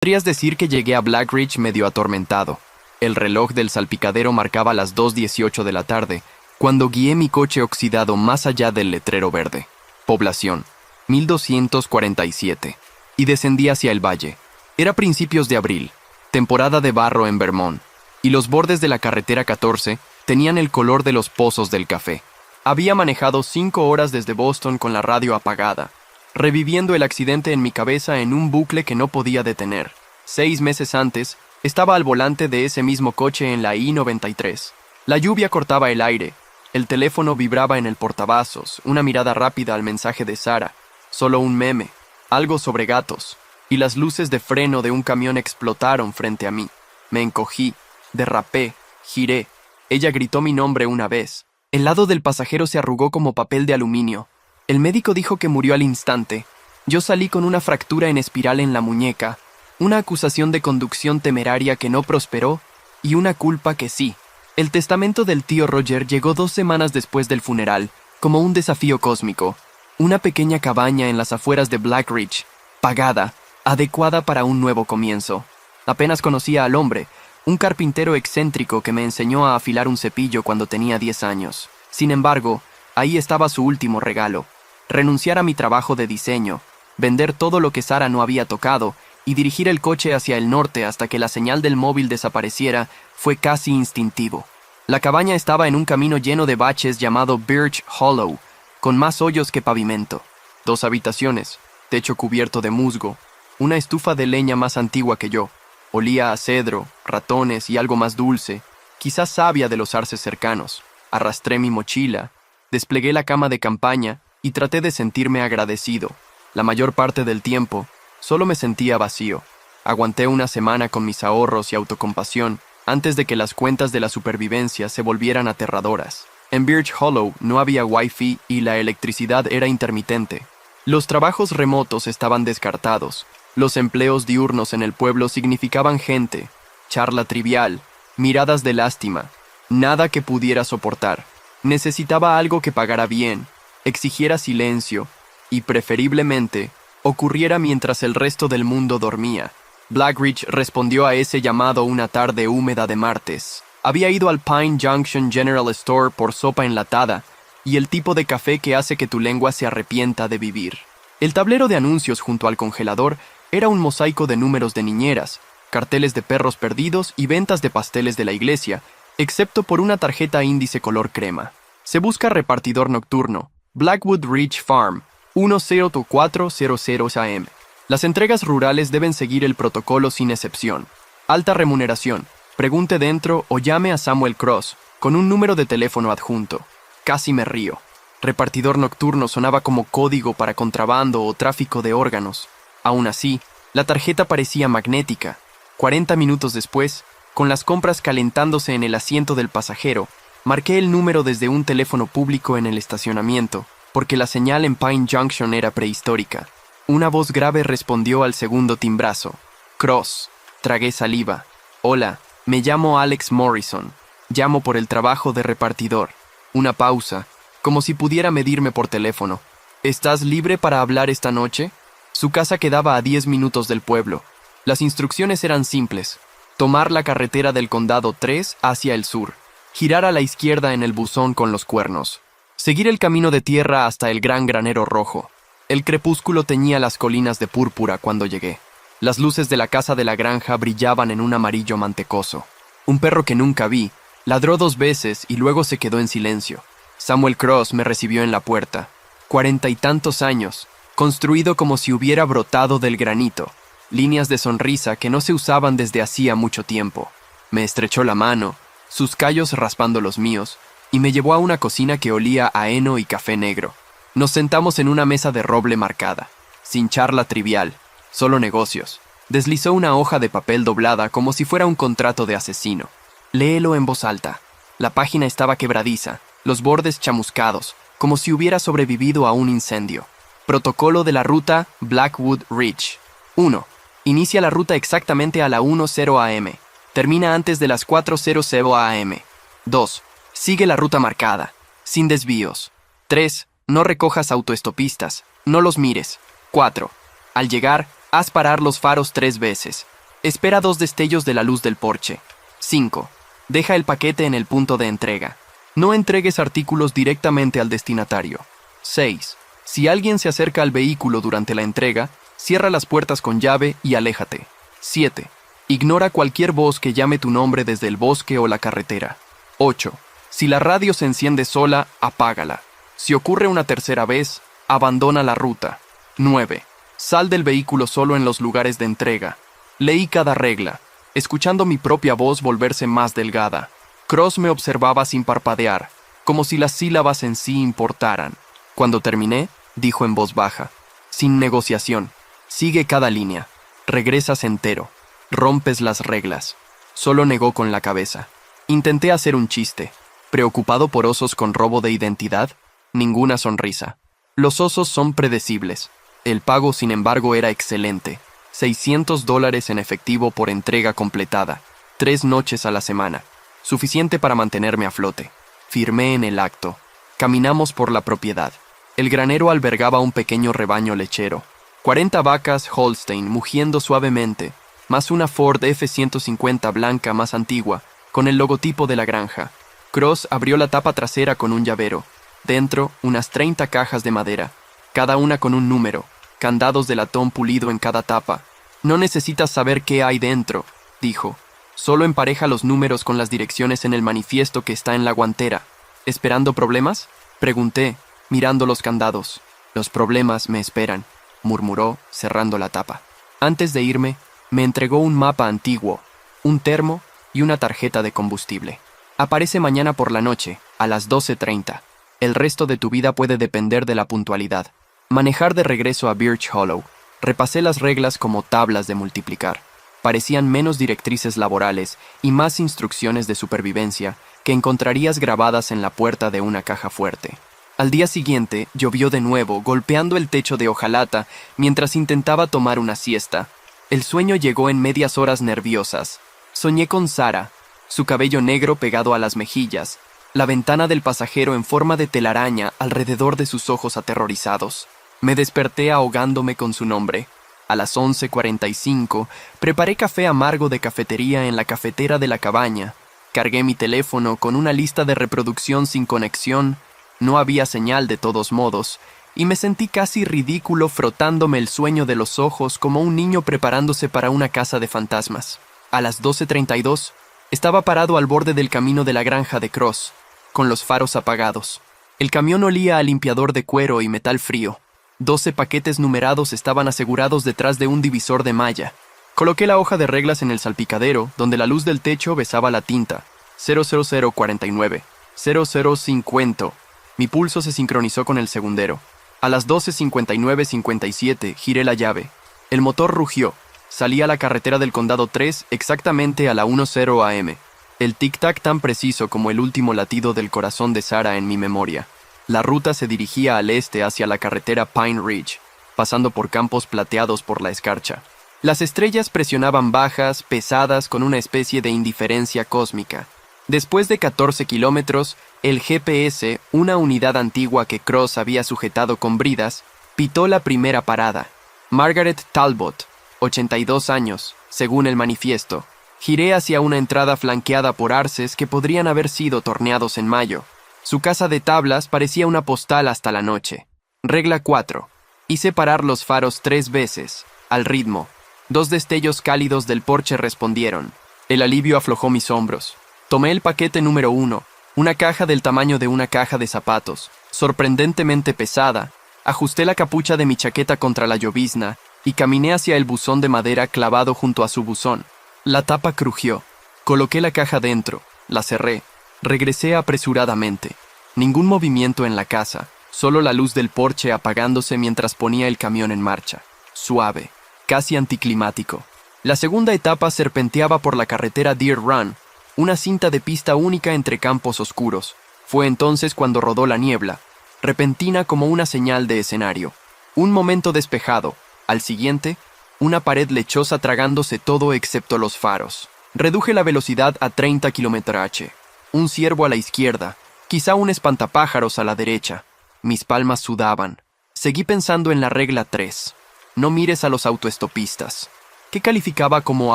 Podrías decir que llegué a Black Ridge medio atormentado. El reloj del salpicadero marcaba las 2:18 de la tarde, cuando guié mi coche oxidado más allá del letrero verde. Población, 1247. Y descendí hacia el valle. Era principios de abril, temporada de barro en Vermont, y los bordes de la carretera 14 tenían el color de los pozos del café. Había manejado 5 horas desde Boston con la radio apagada, reviviendo el accidente en mi cabeza en un bucle que no podía detener. 6 meses antes, estaba al volante de ese mismo coche en la I-93. La lluvia cortaba el aire, el teléfono vibraba en el portavasos, una mirada rápida al mensaje de Sara, solo un meme, algo sobre gatos, y las luces de freno de un camión explotaron frente a mí. Me encogí, derrapé, giré. Ella gritó mi nombre una vez. El lado del pasajero se arrugó como papel de aluminio. El médico dijo que murió al instante. Yo salí con una fractura en espiral en la muñeca, una acusación de conducción temeraria que no prosperó y una culpa que sí. El testamento del tío Roger llegó 2 semanas después del funeral, como un desafío cósmico. Una pequeña cabaña en las afueras de Black Ridge, pagada, adecuada para un nuevo comienzo. Apenas conocía al hombre, un carpintero excéntrico que me enseñó a afilar un cepillo cuando tenía 10 años. Sin embargo, ahí estaba su último regalo. Renunciar a mi trabajo de diseño, vender todo lo que Sara no había tocado y dirigir el coche hacia el norte hasta que la señal del móvil desapareciera fue casi instintivo. La cabaña estaba en un camino lleno de baches llamado Birch Hollow, con más hoyos que pavimento. 2 habitaciones, techo cubierto de musgo, una estufa de leña más antigua que yo. Olía a cedro, ratones y algo más dulce, quizás savia de los arces cercanos. Arrastré mi mochila, desplegué la cama de campaña y traté de sentirme agradecido. La mayor parte del tiempo, solo me sentía vacío. Aguanté una semana con mis ahorros y autocompasión antes de que las cuentas de la supervivencia se volvieran aterradoras. En Birch Hollow no había wifi y la electricidad era intermitente. Los trabajos remotos estaban descartados. Los empleos diurnos en el pueblo significaban gente, charla trivial, miradas de lástima, nada que pudiera soportar. Necesitaba algo que pagara bien, exigiera silencio y, preferiblemente, ocurriera mientras el resto del mundo dormía. Black Ridge respondió a ese llamado una tarde húmeda de martes. Había ido al Pine Junction General Store por sopa enlatada y el tipo de café que hace que tu lengua se arrepienta de vivir. El tablero de anuncios junto al congelador era un mosaico de números de niñeras, carteles de perros perdidos y ventas de pasteles de la iglesia, excepto por una tarjeta índice color crema. Se busca repartidor nocturno. Blackwood Ridge Farm, 10400 AM. Las entregas rurales deben seguir el protocolo sin excepción. Alta remuneración. Pregunte dentro o llame a Samuel Cross, con un número de teléfono adjunto. Casi me río. Repartidor nocturno sonaba como código para contrabando o tráfico de órganos. Aún así, la tarjeta parecía magnética. 40 minutos después, con las compras calentándose en el asiento del pasajero, marqué el número desde un teléfono público en el estacionamiento, porque la señal en Pine Junction era prehistórica. Una voz grave respondió al segundo timbrazo. Cross. Tragué saliva. Hola, me llamo Alex Morrison. Llamo por el trabajo de repartidor. Una pausa, como si pudiera medirme por teléfono. ¿Estás libre para hablar esta noche? Su casa quedaba a 10 minutos del pueblo. Las instrucciones eran simples. Tomar la carretera del condado 3 hacia el sur. Girar a la izquierda en el buzón con los cuernos. Seguir el camino de tierra hasta el gran granero rojo. El crepúsculo teñía las colinas de púrpura cuando llegué. Las luces de la casa de la granja brillaban en un amarillo mantecoso. Un perro que nunca vi ladró 2 veces y luego se quedó en silencio. Samuel Cross me recibió en la puerta. 40 y tantos años, construido como si hubiera brotado del granito. Líneas de sonrisa que no se usaban desde hacía mucho tiempo. Me estrechó la mano, sus callos raspando los míos, y me llevó a una cocina que olía a heno y café negro. Nos sentamos en una mesa de roble marcada, sin charla trivial, solo negocios. Deslizó una hoja de papel doblada como si fuera un contrato de asesino. Léelo en voz alta. La página estaba quebradiza, los bordes chamuscados, como si hubiera sobrevivido a un incendio. Protocolo de la ruta Blackwood Ridge. 1. Inicia la ruta exactamente a la 10 AM. Termina antes de las 4:00 AM. 2. Sigue la ruta marcada, sin desvíos. 3. No recojas autoestopistas, no los mires. 4. Al llegar, Haz parar los faros 3 veces. Espera 2 destellos de la luz del porche. 5. Deja el paquete en el punto de entrega. No entregues artículos directamente al destinatario. 6. Si alguien se acerca al vehículo durante la entrega, cierra las puertas con llave y aléjate. 7. Ignora cualquier voz que llame tu nombre desde el bosque o la carretera. 8. Si la radio se enciende sola, apágala. Si ocurre una tercera vez, abandona la ruta. 9. Sal del vehículo solo en los lugares de entrega. Leí cada regla, escuchando mi propia voz volverse más delgada. Cross me observaba sin parpadear, como si las sílabas en sí importaran. Cuando terminé, dijo en voz baja, sin negociación, sigue cada línea, regresas entero, rompes las reglas. Solo negó con la cabeza. Intenté hacer un chiste. Preocupado por osos con robo de identidad, ninguna sonrisa. Los osos son predecibles. El pago, sin embargo, era excelente. $600 en efectivo por entrega completada, 3 noches a la semana, suficiente para mantenerme a flote. Firmé en el acto. Caminamos por la propiedad. El granero albergaba un pequeño rebaño lechero. 40 vacas Holstein mugiendo suavemente, más una Ford F-150 blanca más antigua, con el logotipo de la granja. Cross abrió la tapa trasera con un llavero. Dentro, unas 30 cajas de madera, cada una con un número, candados de latón pulido en cada tapa. No necesitas saber qué hay dentro, dijo. Solo empareja los números con las direcciones en el manifiesto que está en la guantera. ¿Esperando problemas?, pregunté, mirando los candados. Los problemas me esperan, murmuró, cerrando la tapa. Antes de irme, me entregó un mapa antiguo, un termo y una tarjeta de combustible. Aparece mañana por la noche, a las 12:30. El resto de tu vida puede depender de la puntualidad. Manejar de regreso a Birch Hollow. Repasé las reglas como tablas de multiplicar. Parecían menos directrices laborales y más instrucciones de supervivencia que encontrarías grabadas en la puerta de una caja fuerte. Al día siguiente, llovió de nuevo, golpeando el techo de hojalata mientras intentaba tomar una siesta. El sueño llegó en medias horas nerviosas. Soñé con Sarah, su cabello negro pegado a las mejillas, la ventana del pasajero en forma de telaraña alrededor de sus ojos aterrorizados. Me desperté ahogándome con su nombre. A las 11:45, preparé café amargo de cafetería en la cafetera de la cabaña. Cargué mi teléfono con una lista de reproducción sin conexión. No había señal de todos modos, y me sentí casi ridículo frotándome el sueño de los ojos como un niño preparándose para una casa de fantasmas. A las 12:32, estaba parado al borde del camino de la granja de Cross, con los faros apagados. El camión olía a limpiador de cuero y metal frío. 12 paquetes numerados estaban asegurados detrás de un divisor de malla. Coloqué la hoja de reglas en el salpicadero, donde la luz del techo besaba la tinta. 00049, 0050. Mi pulso se sincronizó con el segundero. A las 12:59:57 giré la llave. El motor rugió. Salí a la carretera del Condado 3 exactamente a la 10 a.m. El tic-tac tan preciso como el último latido del corazón de Sarah en mi memoria. La ruta se dirigía al este hacia la carretera Pine Ridge, pasando por campos plateados por la escarcha. Las estrellas presionaban bajas, pesadas, con una especie de indiferencia cósmica. Después de 14 kilómetros, el GPS, una unidad antigua que Cross había sujetado con bridas, pitó la primera parada. Margaret Talbot, 82 años, según el manifiesto. Giré hacia una entrada flanqueada por arces que podrían haber sido torneados en mayo. Su casa de tablas parecía una postal hasta la noche. Regla 4. Hice parar los faros 3 veces, al ritmo. 2 destellos cálidos del porche respondieron. El alivio aflojó mis hombros. Tomé el paquete número 1, una caja del tamaño de una caja de zapatos, sorprendentemente pesada. Ajusté la capucha de mi chaqueta contra la llovizna y caminé hacia el buzón de madera clavado junto a su buzón. La tapa crujió. Coloqué la caja dentro, la cerré. Regresé apresuradamente. Ningún movimiento en la casa, solo la luz del porche apagándose mientras ponía el camión en marcha. Suave, casi anticlimático. La segunda etapa serpenteaba por la carretera Deer Run, una cinta de pista única entre campos oscuros. Fue entonces cuando rodó la niebla, repentina como una señal de escenario. Un momento despejado. Al siguiente, una pared lechosa tragándose todo excepto los faros. Reduje la velocidad a 30 km/h. Un ciervo a la izquierda, quizá un espantapájaros a la derecha. Mis palmas sudaban. Seguí pensando en la regla 3. No mires a los autoestopistas. ¿Qué calificaba como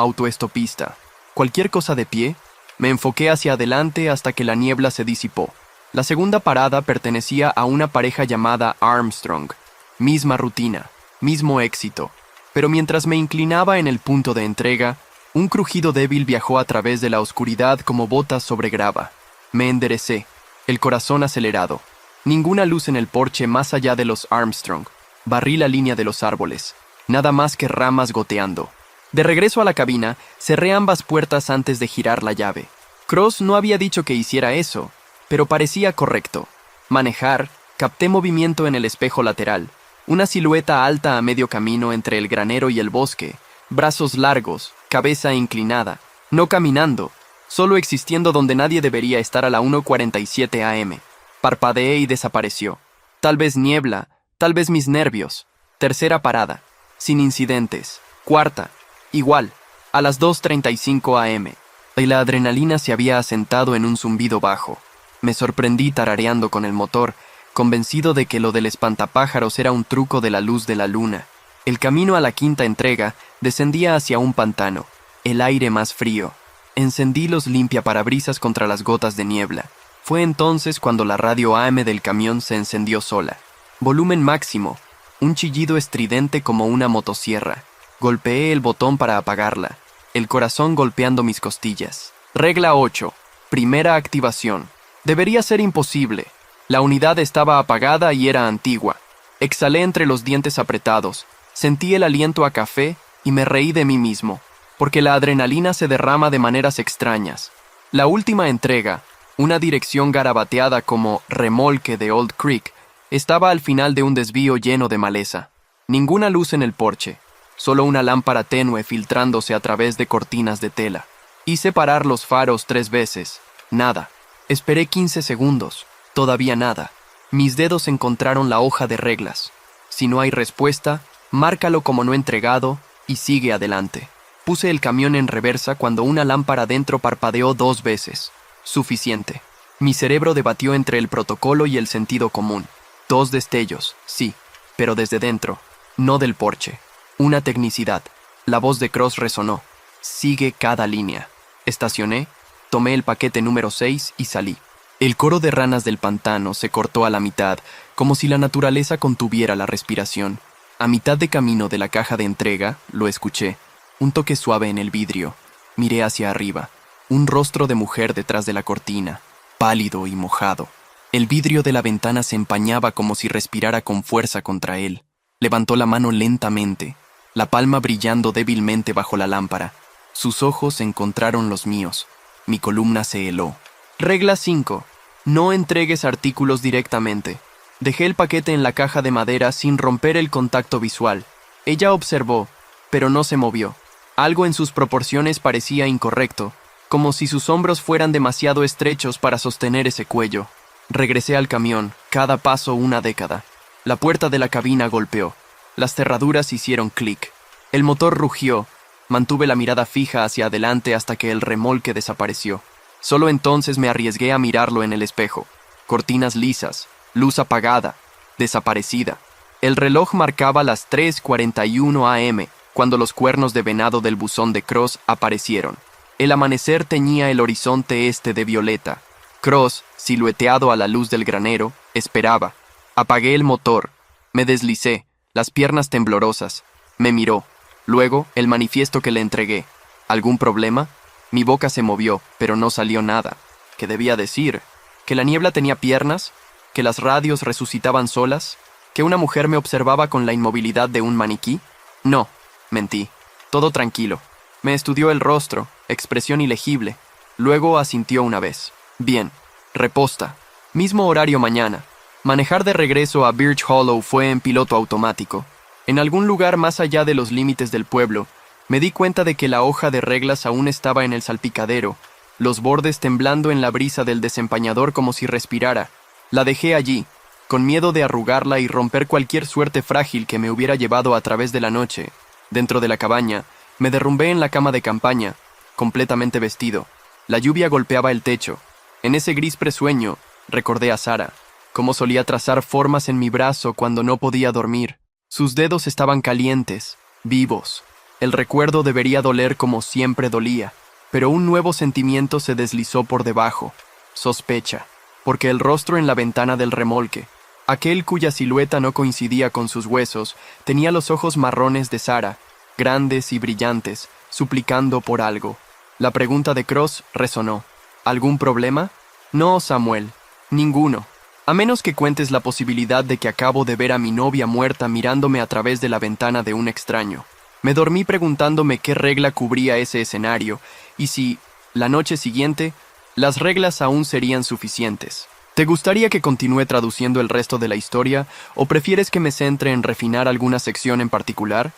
autoestopista? ¿Cualquier cosa de pie? Me enfoqué hacia adelante hasta que la niebla se disipó. La segunda parada pertenecía a una pareja llamada Armstrong. Misma rutina, mismo éxito. Pero mientras me inclinaba en el punto de entrega, un crujido débil viajó a través de la oscuridad como botas sobre grava. Me enderecé, el corazón acelerado. Ninguna luz en el porche más allá de los Armstrong. Barrí la línea de los árboles. Nada más que ramas goteando. De regreso a la cabina, cerré ambas puertas antes de girar la llave. Cross no había dicho que hiciera eso, pero parecía correcto. Manejar, capté movimiento en el espejo lateral. Una silueta alta a medio camino entre el granero y el bosque. Brazos largos, cabeza inclinada. No caminando, solo existiendo donde nadie debería estar a la 1:47 am. Parpadeé y desapareció. Tal vez niebla, tal vez mis nervios. Tercera parada. Sin incidentes. Cuarta. Igual. A las 2:35 am. Y la adrenalina se había asentado en un zumbido bajo. Me sorprendí tarareando con el motor, convencido de que lo del espantapájaros era un truco de la luz de la luna. El camino a la quinta entrega descendía hacia un pantano. El aire más frío. Encendí los limpiaparabrisas contra las gotas de niebla. Fue entonces cuando la radio AM del camión se encendió sola. Volumen máximo. Un chillido estridente como una motosierra. Golpeé el botón para apagarla. El corazón golpeando mis costillas. Regla 8. Primera activación. Debería ser imposible. La unidad estaba apagada y era antigua. Exhalé entre los dientes apretados. Sentí el aliento a café y me reí de mí mismo, porque la adrenalina se derrama de maneras extrañas. La última entrega, una dirección garabateada como remolque de Old Creek, estaba al final de un desvío lleno de maleza. Ninguna luz en el porche, solo una lámpara tenue filtrándose a través de cortinas de tela. Hice parar los faros 3 veces. Nada. Esperé 15 segundos. Todavía nada. Mis dedos encontraron la hoja de reglas. Si no hay respuesta, márcalo como no entregado y sigue adelante. Puse el camión en reversa cuando una lámpara dentro parpadeó 2 veces. Suficiente. Mi cerebro debatió entre el protocolo y el sentido común. 2 destellos, sí, pero desde dentro, no del porche. Una tecnicidad. La voz de Cross resonó. Sigue cada línea. Estacioné, tomé el paquete número 6 y salí. El coro de ranas del pantano se cortó a la mitad, como si la naturaleza contuviera la respiración. A mitad de camino de la caja de entrega, lo escuché. Un toque suave en el vidrio. Miré hacia arriba. Un rostro de mujer detrás de la cortina, pálido y mojado. El vidrio de la ventana se empañaba como si respirara con fuerza contra él. Levantó la mano lentamente, la palma brillando débilmente bajo la lámpara. Sus ojos encontraron los míos. Mi columna se heló. Regla 5. No entregues artículos directamente. Dejé el paquete en la caja de madera sin romper el contacto visual. Ella observó, pero no se movió. Algo en sus proporciones parecía incorrecto, como si sus hombros fueran demasiado estrechos para sostener ese cuello. Regresé al camión, cada paso una década. La puerta de la cabina golpeó. Las cerraduras hicieron clic. El motor rugió. Mantuve la mirada fija hacia adelante hasta que el remolque desapareció. Solo entonces me arriesgué a mirarlo en el espejo. Cortinas lisas, luz apagada, desaparecida. El reloj marcaba las 3:41 am cuando los cuernos de venado del buzón de Cross aparecieron. El amanecer teñía el horizonte este de violeta. Cross, silueteado a la luz del granero, esperaba. Apagué el motor. Me deslicé, las piernas temblorosas. Me miró. Luego, el manifiesto que le entregué. ¿Algún problema? Mi boca se movió, pero no salió nada. ¿Qué debía decir? ¿Que la niebla tenía piernas? ¿Que las radios resucitaban solas? ¿Que una mujer me observaba con la inmovilidad de un maniquí? No, mentí. Todo tranquilo. Me estudió el rostro, expresión ilegible. Luego asintió una vez. Bien. Reposta. Mismo horario mañana. Manejar de regreso a Birch Hollow fue en piloto automático. En algún lugar más allá de los límites del pueblo, me di cuenta de que la hoja de reglas aún estaba en el salpicadero, los bordes temblando en la brisa del desempañador como si respirara. La dejé allí, con miedo de arrugarla y romper cualquier suerte frágil que me hubiera llevado a través de la noche. Dentro de la cabaña, me derrumbé en la cama de campaña, completamente vestido. La lluvia golpeaba el techo. En ese gris presueño, recordé a Sara, cómo solía trazar formas en mi brazo cuando no podía dormir. Sus dedos estaban calientes, vivos. El recuerdo debería doler como siempre dolía, pero un nuevo sentimiento se deslizó por debajo, sospecha, porque el rostro en la ventana del remolque, aquel cuya silueta no coincidía con sus huesos, tenía los ojos marrones de Sara, grandes y brillantes, suplicando por algo. La pregunta de Cross resonó. ¿Algún problema? No, Samuel, ninguno. A menos que cuentes la posibilidad de que acabo de ver a mi novia muerta mirándome a través de la ventana de un extraño. Me dormí preguntándome qué regla cubría ese escenario y si, la noche siguiente, las reglas aún serían suficientes. ¿Te gustaría que continúe traduciendo el resto de la historia o prefieres que me centre en refinar alguna sección en particular?